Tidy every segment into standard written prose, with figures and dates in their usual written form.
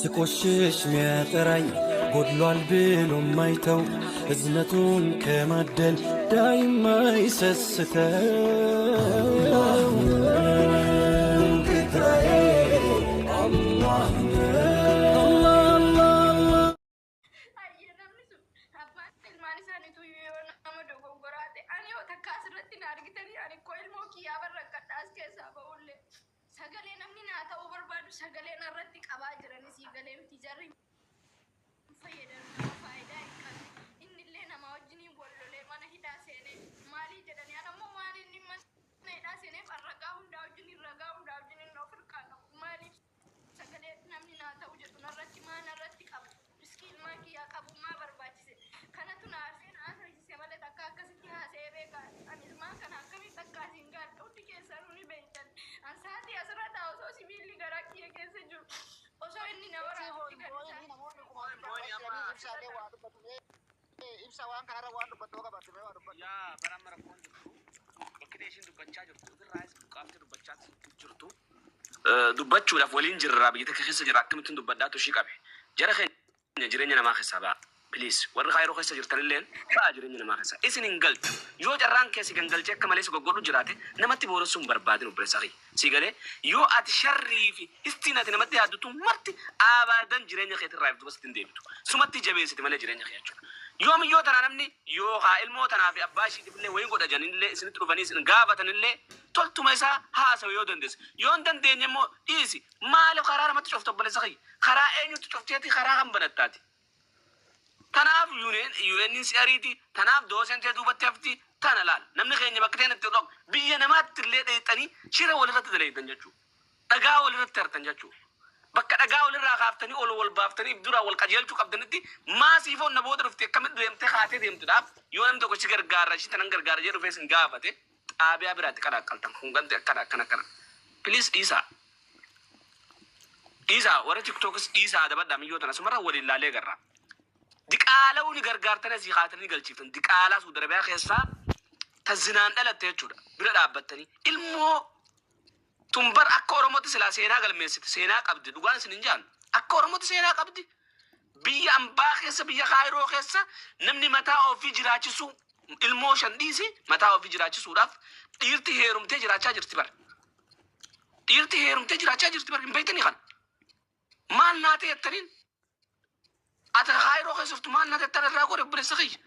ስቆሽሽ ሚያጠራኝ ጎድሏል ብሎ ማይተው እዝነቱን ከማደል ዳይማ ይሰስተው ጌታዬ አላህ sagalee namni naa ta'uu barbaadu sagalee narratti qabaa jiranis sagalee miti jarri fayyadamu faayidaa hin qabne innillee nama wajjiniin wallolee mana hidhaa seenee maalii jedhanii anammoo maali inni mana hidhaa seenee ragaa hundaa wajjiniin of hirkaa qabu maaliif sagalee namni naa ta'u jedhu narratti maa narratti qabu riskii ilmaan kiyyaa qabummaa barbaachise kanatu naafeen haasa'isise malee takka akkasitti haasa'ee beekaa ani ilmaan kana akkamitti akkaasiin gaadha hundi keessanuu ni beektan ansaati asirratti osoo sibiilli garaa kiyya keessa jiru osoo inni nama raafti ibsa waan kanarra waan dubbattoo qabatte mee waan dubbatte yaa baramara koon jirtu bakkee ishiin dubbachaa jirtu irraas buqqaaftee dubbachaa jirtu dubbachuudhaaf waliin jirraa biyya keessa jira akkamittiin dubbadhaatu ishii qabe jara keenya jireenya namaa keessaa ba'a please warri kaayiroo keessa jirtanillee ba'a jireenya namaa keessa isin hin galtu yoo carraan keessi gangalchee akka malee si goggodhu jiraate namatti booressuu hin barbaadin obboleessa kee si galee yoo ati sharrii fi istiin ati namatti yaaddutu marti abadan jireenya keetirraa iftu basitti hin deebitu sumatti jabeessiti malee jireenya kee jechuudha yoom yoo tanaa namni yoo haa ilmoo tanaa fi abbaa ishiitifillee wayii godhajanillee isinitti dhufanii isin gaafatanillee toltuma isaa haasa'u yoo dandeesse yoo hin dandeenye immoo dhiisi maaliif karaa namatti cuftu obboleessa kee karaa eenyutti cufteeti karaa kan banattaati tanaaf UNHCR'ti tanaaf doosentee duubatti hafti tana laal namni keenya bakka ta'e itti dhok biyya namaatti illee dheexanii shira walirratti daleeytan jechuudha dhagaa walirratti hartan jechuudha bakka dhagaa walirraa kaaftanii ol wal baaftanii dura wal qajeelchuu qabdanitti maasiifoon na booda dhufte akkamitti deemtee haatee deemtuudhaaf yoo namni tokko si gargaara shi tanan gargaara jedhu fees hin gaafate xaabiyaa biraatti qadaqqaltan kun gante akkana please dhiisaa warra tiktokis dhiisaa dabadhaa miyyootana sumarra waliin laalee garraa diqaala'uu ni gargaartan asii haatanii galchiiftan diqaalaa suudarabiyaa keessaa tazinaan dhalatte jechuudha bira dhaabbattanii ilmoo tumbar akka oromootti silaa seenaa galmeessite seenaa qabdi dhugaan isin hin jaan akka oromootti seenaa qabdi biyya ambaa keessa biyya kaayiroo keessa namni mataa ofii jiraachisu ilmoo shan dhiisi mataa ofii jiraachisuudhaaf dhiirti heerumtee jiraachaa jirti bar hin beektanii kan maal naate jettaniin ata kaayiroo keessatti maal naate jettan irraa godhe obboleessa kiyya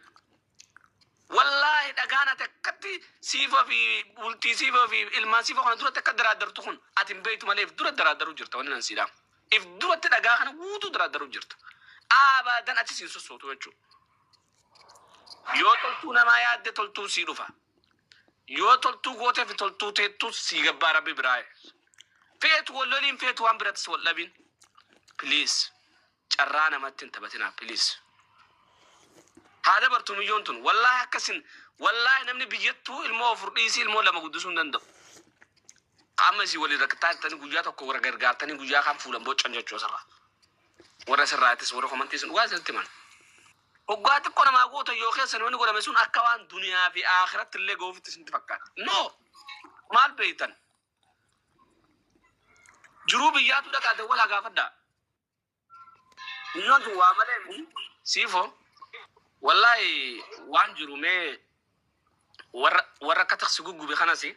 wallahi dhagaana takkatti siifa fi bultii siifa fi ilmaan siifa kana duratti akka daraaddartu kun ati hin beektu malee if dura daraaddaruu jirta wanni nan siidhaa if duratti dhagaa kana guutuu daraaddaruu jirta abadan achi siin sossootu jechuudha yoo toltuu namaa yaadde toltuu sii dhufa yoo toltuu gootee fi toltuu teettuu sii gabbaa rabbi biraaye feetu walloliin feetu waan birattis wal dhabin please carraa namatti hin taphatinaa please هذا برتوميون تون والله كسن والله نمني بيجتو المو فرديسي المو لما قدسون دندو قامسي ولي ركتات تاني قجاتا كورا غرغار تاني قجا خام فولان بوچ انجا چو سرا ورا سراتس ورا خمانتيسن وازل تمان وقات كونا ما قوتا يوخي سنواني قولا مسون اكوان دنيا في آخرت اللي قوفي تسن تفكات نو مال بيتن جروبي ياتو دا قادة ولا قافدا نيون تو وامالي سيفو والله وانجرو مي ورا كتخسقو بخناسي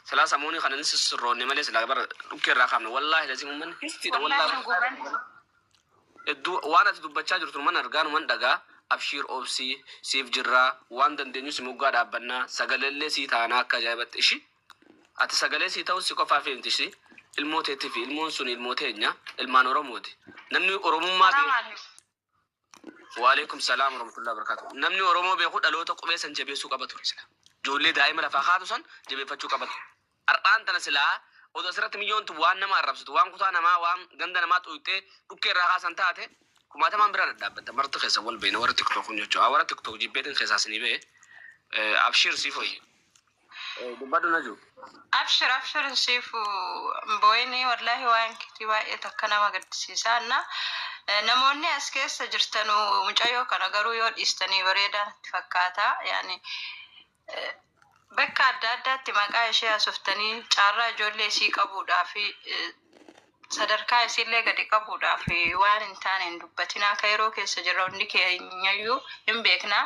ثلاثة موني خنا نسي السروني ماليس لا بر اوكي راخامنا والله لازم من هستي والله وانا تدبچا جرتو من ارغان من دغا ابشير اوبسي سيف جرا وان دندنيو سموغا دابنا سغلله سي تانا كجابت اشي ات سغلله سي تاو سي كوفافين تشي الموت تي المون سن الموتينيا المانورو موتي نمني اورومما وعليكم السلام ورحمة الله وبركاته نمني أورومو بيخود ألوتا قبي سنجبي سوق أبطو رسلا جولي دائما لفاقاتو سن جبي فتشوك أبطو أرقان تنسلا ودا سرت مليون توان نما الربس توان قطا نما وان غند نما تويته دوكي راغا سنتاته كما تمام بران دابت مرت خيسا والبين ورا تيك توك نيوچو ورا تيك توك جيبيتن خيساسني بي ابشر سيفوي بدو نجو ابشر سيفو بويني والله وان كتيبا يتكنا ما قد سيسانا namoonni as keessa jirtanu mucayyoo kana garuu yoo dhiistanii bareedaan itti fakkaata yaani bakka adda addaatti maqaa ishee asuftanii caarraa ijoollee isii qabuudhaa fi sadarkaa isillee gadi qabuudhaaf waan hin taane hin dubbatinaa ka yeroo keessa jirra hundi keenyayyuu hin beekna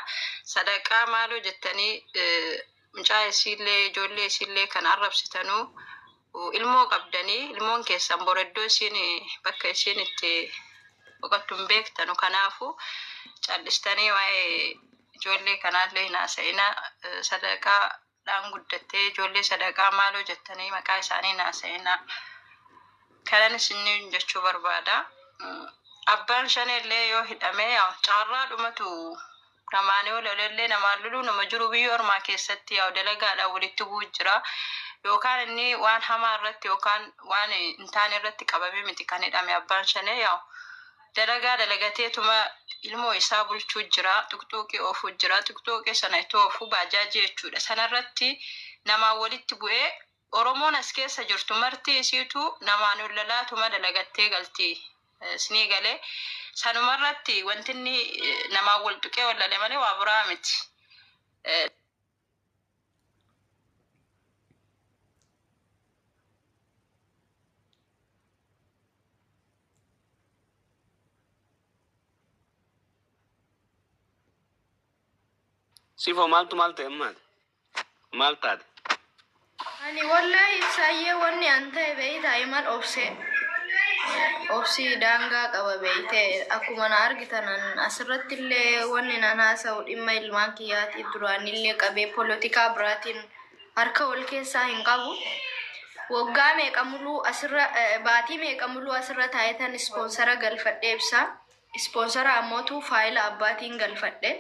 sadaqaa maaloo jettanii mucaa isillee ijoollee isillee kan arrabsitanuu ilmoo qabdanii ilmoon keessan boreddoo isin bakka isin itti boqottuun beektanu kanaafu callistanii waa'ee ijoollee kanaallee hin haasa'ina sadaqaadhaan guddattee ijoollee sadaqaa maaloo jettanii maqaa isaanii hin haasa'ina kanan isin jechuu barbaada. Abbaan shanillee yoo hidhame caarraa dhumatu namaanii ololellee namaan luluu nama jiru biyya ormaa keessatti yaa dalagaadhaan walitti bu'u jira. Yookaan inni waan hamaa irratti yookaan waan hin taane irratti qabamee miti kan hidhame abbaan shanee yaa dalagaa dalagateetuma ilmoo isaa bulchuu jira tuqtuuqii oofuu jira tuqtuuqii sana itti oofuu baajaajii jechuudha sanarratti namaan walitti bu'ee Oromoon as keessa jirtu marti isiitu namaan ololaatuma dalagattee galti sinii galee sanumarratti wanti inni namaan wal tuqee olale malee waa biraa miti. Sifo maaltu emmaati maal taate? Ani wallahi ibsaayee wanni an ta'e beeyta iman obsi daangaa qaba beeyte akkuma na argitan asirratti illee wanni nan haasa'u dhimma ilmaan kiyyaatiif duraan illee qabee poolitikaa biraatiin harka wal keessaa hin qabu. Waggaa meeqa muluu asirra baatii meeqa muluu asirra taayetan ispoonsara galfadhe ibsa. Ispoonsara ammootu faayila abbaatiin galfadhe.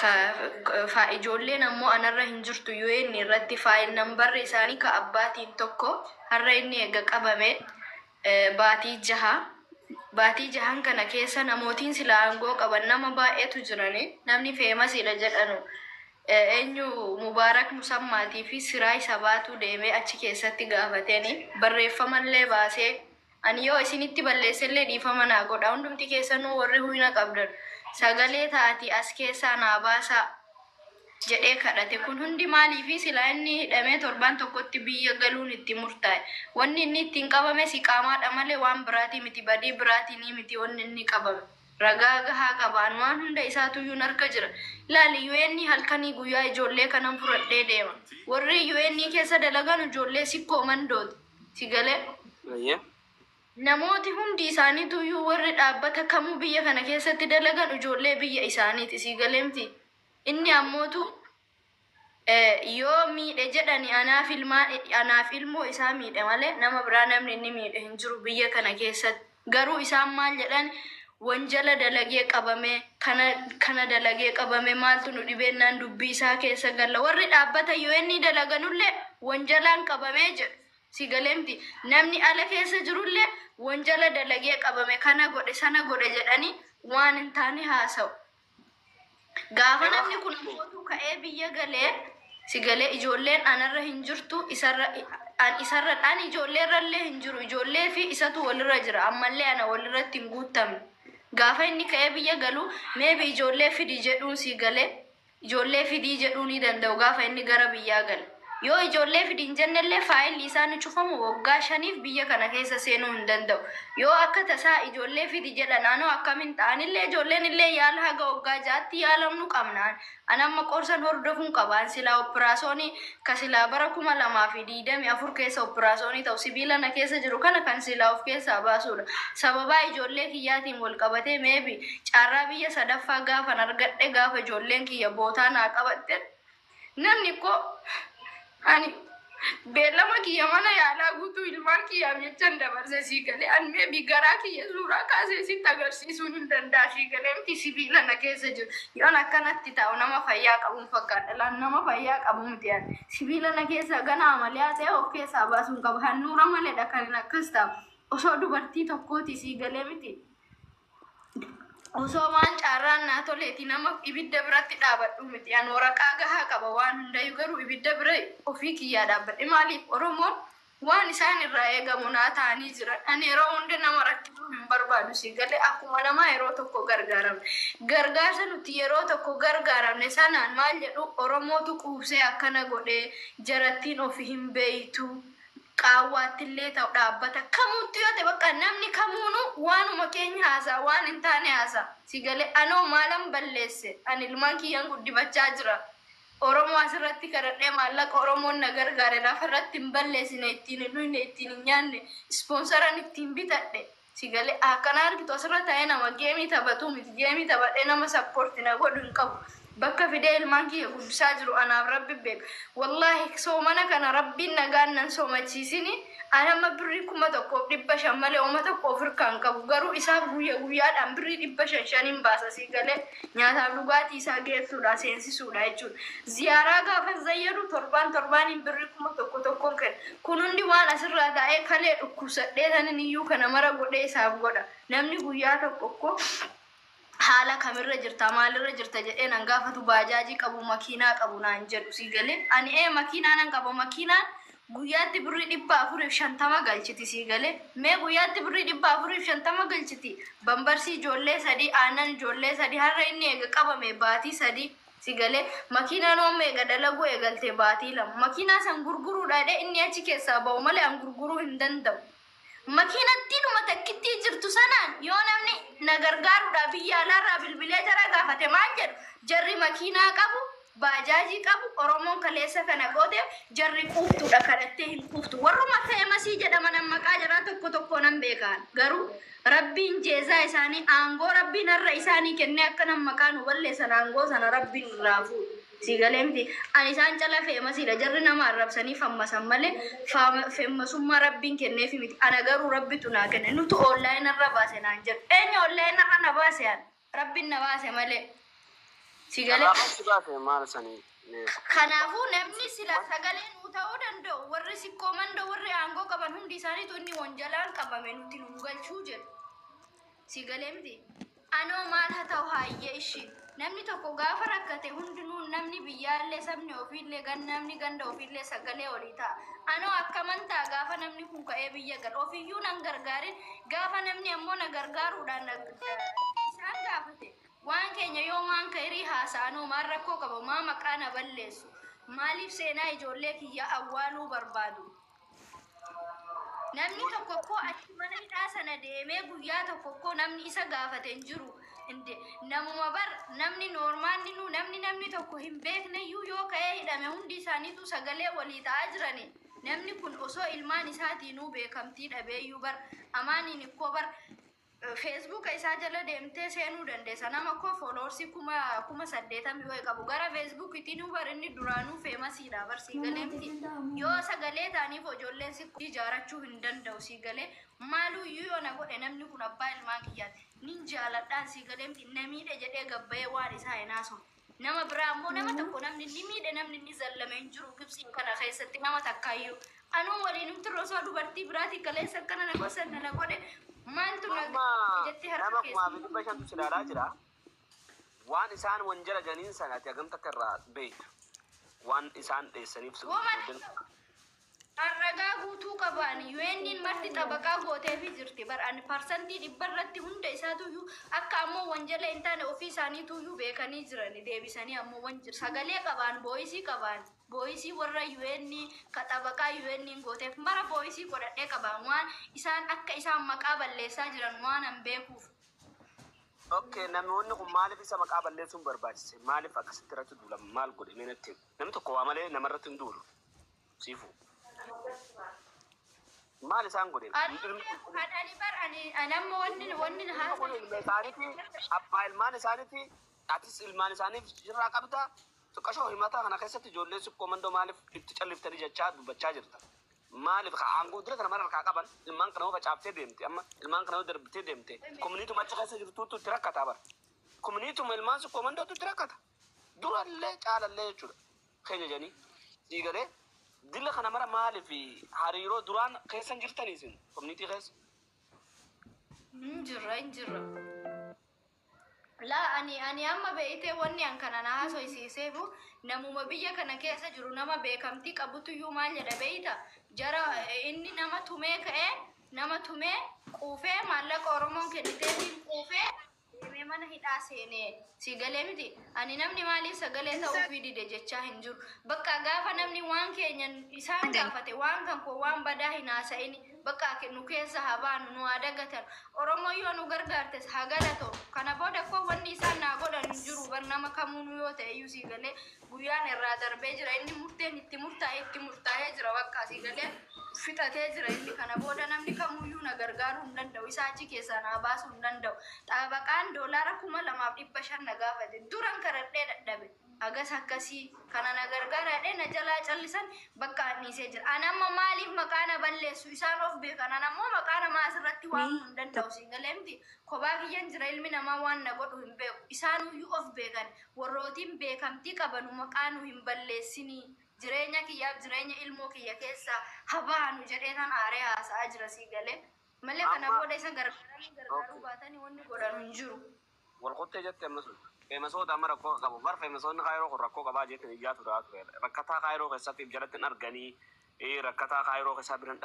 Ka ijoolleen ammoo anarra hin jirtu UN irratti faayil nambarri isaanii ka abbaatiin tokko har'a inni eega qabame baatii jahan kana keessa namootiin sila aangoo qaban nama baay'eetu jirani namni feemasiidha jedhanu eenyu Mubaarak Musammaatii fi Siraa Sabaatu deemee achi keessatti gaafatanii barreeffamallee baasee ani yoo isinitti balleessellee dhiifama naa godha hundumti keessanuu warri huyna qabdan sagalee taati as keessaa naa baasaa jedhee kadhate kun hundi maaliifi silaa inni hidhamee torban tokkotti biyya galuun itti murtaa'e wanni inni ittiin qabame si qaamaadha malee waan biraatii miti badii biraatii miti wanni inni qabame ragaa gahaa qabaan waan hunda isaatuyyuu harka jira ilaali UN halkanii guyyaa ijoollee kanan fudhadhee deema warri UN keessa dalagan ijoollee sikkoo mandooti si galee namooti hundi isaaniituyyuu warri dhaabbata kamuu biyya kana keessatti dalagan ijoollee biyya isaaniiti si galeemti inni ammootu yoo miidhe jedhani anaaf ilmoo isaa miidhe malee nama biraa namni inni miidhe hin jiru biyya kana keessatti garuu isaan maal jedhan wanjala dalagee qabame kana dalagee qabame maaltu nu dhibeennaan dubbii isaa keessa galla warri dhaabbata UN dalaganullee wanjalaan qabamee jedhu si galeemti namni ala keessa jirullee wanjala dalagee qabame kana godhe sana godhe jedhani waan hin taane haasa'u. Gaafa namni kun mootuu ka'ee biyya galee si galee ijoolleen anarra hin jirtu isarra an ijoolleerrallee hin jiru ijoollee fi isatu walirra jira ammallee ana walirratti hin guutamne. Gaafa inni ka'ee biyya galu meebi ijoollee fidii jedhuun si galee ijoollee fidii jedhuu ni danda'u gaafa inni gara biyyaa gale. Yoo ijoollee fidiin jennellee faayilli isaan cufamu waggaa 5 biyya kana keessa seenuu hin danda'u. Yoo akka tasaa ijoollee fidi jedhan naannoo akkamiin ta'anillee ijoolleen illee yaala haga waggaa 6tti yaalamnu qabnaan. Anamma qorsan hordofuun qabaan silaa operaasyoonii ka silaa bara 2024 keessa operaasyoonii ta'u sibiila na keessa jiru kana kan silaa of keessaa baasuudha. Sababaa ijoollee kiyyaatiin wal qabatee meebi caarraa biyya sadaffaa gaafan argadhe gaafa ijoolleen kiyya bootaa naa qabatte namni ko ani beellama kiyya mana yaalaa guutuu ilmaan kiyyaaf jechan dabarse sii galee an meebi garaa kiyya suuraa kaasee sitti agarsiisuun hin danda'a sii galee miti sibiila na keessa jiru yoon akkanatti taa'u nama fayyaa qabuun fakkaadha laan nama fayyaa qabu miti ani sibiila na keessa ganaa malee ta'e of keessaa baasuun qaba handhuura maleedha kan hin akkas taa'u osoo dubartii tokkooti sii galee miti osoo waan caarraan naa toleeti nama ibidda biratti dhaabadhu miti an waraqaa gahaa qaba waan hundayyuu garuu ibidda bira ofii kiyyaa dhaabbadhe maaliif Oromoon waan isaan irraa eegamu naa ta'anii jiran ani yeroo hunda nama rakkisuu hin barbaadu si galee akkuma nama yeroo tokko gargaaramne gargaarsa nuti yeroo tokko gargaaramne sanaan maal jedhu Oromootu quubsee akkana godhee jarattiin ofii hin beeytu qaawwaattillee ta'u dhaabbata kamuutti yoo ta'e bakka namni kamuunu waanuma keenya haasaa waan hin taane haasaa si galee anoo maalan balleesse ani ilmaan kiyyaan guddifachaa jira Oromoo asirratti kadhadhee maallaqa Oromoon na gargaare lafarratti hin balleessine ittiin hin ittiin hin nyaanne ispoonsaran ittiin bitadhe si galee akkana argitu asirra taa'ee nama geemii taphatu miti geemii taphadhee nama sappoorti na godhu hin qabu bakka fidee ilmaan kiyya guddisaa jiru anaaf rabbi beeku wallaahi soomana kana rabbiin nagaan nan soomachiisini anama birrii 1,500 malee oma tokko ofirkaan qabu garuu isaaf guyyaadhaan birrii 500 baasa si galee nyaataaf dhugaatii isaa geessuudha seensisuudha jechuudha ziyaaraa gaafa zayyadu torbaan birrii 1,100 kenna kun hundi waan asirraa taa'ee kalee dhukkubsadhee tanin iyyuu kana mara godhee isaaf godha namni guyyaa tokko haala kamirra jirta maalirra jirta jedhee nan gaafatu baajaajii qabu makiinaa qabu naan jedhu si galee ani makiinaa nan qabu makiinaan guyyaatti birrii 450 galchiti si galee mee guyyaatti birrii 450 galchiti bambarsii ijoollee 3 aannan ijoollee 3 har'a inni eega qabame baatii 3 si galee makiinaan oomma eega dalaguu eegalte baatii 2 makiinaa san gurguruudhaadhe inni achi keessaa ba'u malee an gurguruu hin danda'u makiinatti dhuma takkitti jirtu sanaan yoo namni na gargaaruudhaa biyya alaarraa bilbilee jara gaafate maal jedhu jarri makiinaa qabu baajaajii qabu Oromoon kaleessa kana goote jarri quuftuudha kadhattee hin quuftu warruma ta'e masii jedhaman maqaa jaraa tokko nan beekan garuu rabbiin jeezaa isaanii aangoo rabbiin har'a isaanii kennee akka nan maqaa nu balleessan aangoo sana rabbiin irraa fuudhu si galee miti ani isaan cala feemasiidha jarri nama arrabsanii fammasan malee feemmasummaa rabbiin kenneefi miti ana garuu rabbitu naa kenne nutu onlaayinii irra baase naan jedhu eenyu onlaayinii irra na baase rabbiin na baase malee si galee kanaafuu namni sila sagalee nuu ta'uu danda'u warri sikkoo mandoo warri aangoo qaban hundi isaaniitu inni wanjalaan qabame nuti nu galchuu jedhu si galee miti anoo maal haa ta'u haayye ishii namni tokko gaafa rakkate hundinuu namni biyyaallee sabni ofiillee namni ganda ofiillee sagalee olii ta'a anoo akkamantaa gaafa namni kun ka'ee biyya gal ofiyyuu nan gargaarin gaafa namni ammoo na gargaaruudhaan isaan gaafate waan keenya yoo waan kairii haasa'anoo maal rakkoo qaba maa maqaa na balleessu maaliif seenaa ijoollee kiyya awwaaluu barbaadu namni tokko achi mana hidhaa sana deemee guyyaa tokko namni isa gaafate hin jiru namuma bar namni noormaanni nu namni tokko hin beekneyyuu yoo ka'ee hidhame hundi isaaniitu sagalee walii ta'aa jirani namni kun osoo ilmaan isaatiinuu beekamtii dhabeeyyuu bar amaaniin ikkoo bar Facebook isa jala deemtee seenuu dandeessa nama ko followers kuma 800 yoo qabu gara Facebook itti nu barinni duraanuu famousidha barsi galeemti yoo sagalee taaniif ijoolleen si ijaarachuu hin danda'u si galee maaluu yoo na godhe namni kun abbaa ilmaan kiyyaati nin jaaladhaan si galeemti namiidhe jedhee gabbayee waan isaa hinaaso nama biraa ammoo nama tokko namni ni miidhe namni ni zallame hin jiru gibsi kana keessatti nama takkaayyuu anuu waliin nuti rosoo dubartii biraati kaleessa kana na gosan na godhe maaltu jetti harka keessa waan isaan wanjala janiin sanatti agamta karraa beektu waan isaan dheessaniif arragaa guutuu qaban yuenniin marti tabaqaa gooteefi jirti bar'an parsantii dhibbarratti hunda isaatuyyuu akka ammoo wanjala hin taane ofii isaaniituyyuu beekanii jirani deebisanii ammoo sagalee qaban booyisii warra yuenni ka tabaqaa yuenniin gooteef mara booyisii godhadhee qaban waan isaan akka isaan maqaa balleessaa jiran waan an beekuuf Okay, namoonni kun maaliif isa maqaa balleessuun barbaachise maaliif akkasitti irratti duula maal godhe meenatti namni tokko waa malee namarratti hin duulu siifu maal isaan godhe hadhani bar anammo wanni isaaniiti abbaa ilmaan isaaniiti atis ilmaan isaaniif jirraa qabda tuqashoo himataa kana keessatti ijoollee sikkoo mandoo maaliif itti calliftanii jechaa dubbachaa jirta maaliif aangoo dura kana maraa qaban ilmaan kana facaaftee deemte amma ilmaan kana darbitee deemte komuniitu macha keessa jirtuutu itti rakkataa bara komuniitu ilmaan sikkoo mandootu itti rakkata durallee caalallee jechuudha keenya janii dhiigalee dilla kana mara maaliif hariiroo duraan keessa jirtanii isin komuniitii keessa injirra la ani amma beeyte wanni an kana na haasofsiiseefu namuma biyya kana keessa jiru nama beekamtii qabutuyyuu maal jedha beeyta jara inni nama tumee quufee maallaqa Oromoon kenniteetiin quufee deemee mana hidhaa seenee si galee miti ani namni maaliif sagalee ta'uu fi dide jechaa hin jiru bakka gaafa namni waan keenya isaan gaafate waan kan koo waan badaa hin haasa'ini bakka nu keessa habaanu nu adagatan oromoo yoo nu gargaartes hagalato kana booda koo wanni isaan naa godhan hin jiru bar nama kamuunu yoo ta'e iyyuu si galee guyyaan irraa darbee jira inni murteen itti murtaa'ee jira bakka si galee fixatee jira inni kana booda namni kamuyyuu na gargaaruu hin danda'u isaa achi keessaa naa baasuu hin danda'u dhaabaqaan doolaara 2,500 na gaafate duran karadhee dadhabe agas akkasii kana na gargaaraadhee na jalaa callisan bakka anniisee jira ana amma maaliif maqaana balleessu isaan of beekan ana ammoo maqaana maasirratti waamuu hin danda'u si galee miti kophaa kiyyan jira ilmi namaa waan na godhu hin beeku isaanuyyuu of beekan warrootiin beekamtii qabanu maqaanu hin balleessinii jireenya kiyyaaf jireenya ilmoo kiyya keessaa habaanu jedhee tan aaree haasa'aa jira si galee malee kana booda isa gargaaruu baatanii wanni godhan hin jiru. Walqottee jettee feemasoota amma rakkoo qabu bar feemasoonni kaayiroo kun rakkoo qabaa jettee ijaa turaa ture rakkataa kaayiroo keessatti jalatti hin arganii rakkataa kaayiroo keessaa biran